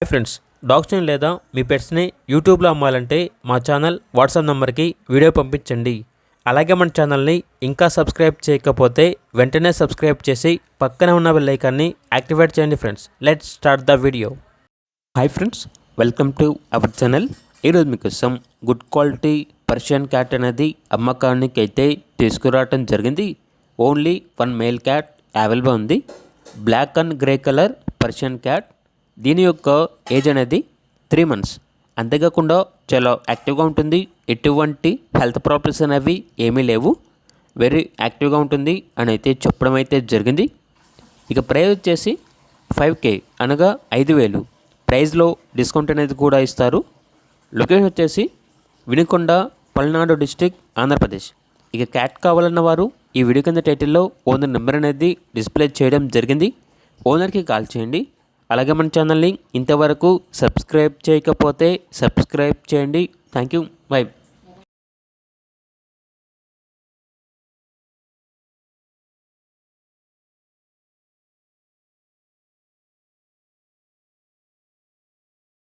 Hi friends, డాగ్స్ని లేదా మీ పెట్స్ని యూట్యూబ్లో అమ్మాలంటే మా ఛానల్ వాట్సాప్ నెంబర్కి వీడియో పంపించండి. అలాగే మన ఛానల్ని ఇంకా సబ్స్క్రైబ్ చేయకపోతే వెంటనే సబ్స్క్రైబ్ చేసి పక్కనే ఉన్న బెల్ ఐకాన్ని యాక్టివేట్ చేయండి. Friends, let's start the video. Hi friends, welcome to our channel. ఈరోజు మీకోసం గుడ్ క్వాలిటీ పర్షియన్ క్యాట్ అనేది అమ్మకానికి అయితే తీసుకురావటం జరిగింది. Only one male cat available ఉంది. Black and grey colour Persian cat. దీని యొక్క ఏజ్ అనేది 3 months. అంతేకాకుండా చాలా యాక్టివ్గా ఉంటుంది. ఎటువంటి హెల్త్ ప్రాబ్లమ్స్ అనేవి ఏమీ లేవు. వెరీ యాక్టివ్గా ఉంటుంది అని అయితే చెప్పడం అయితే జరిగింది. ఇక ప్రైస్ వచ్చేసి 5K అనగా 5,000. ప్రైస్లో డిస్కౌంట్ అనేది కూడా ఇస్తారు. లొకేషన్ వచ్చేసి వినుకొండ, పల్నాడు డిస్టిక్, ఆంధ్రప్రదేశ్. ఇక క్యాట్ కావాలన్న వారు ఈ వీడియో కింద టైటిల్లో ఓనర్ నెంబర్ అనేది డిస్ప్లే చేయడం జరిగింది. ఓనర్కి కాల్ చేయండి. అలాగే మన ఛానల్ని ఇంతవరకు సబ్స్క్రైబ్ చేయకపోతే సబ్స్క్రైబ్ చేయండి. Thank you. బై.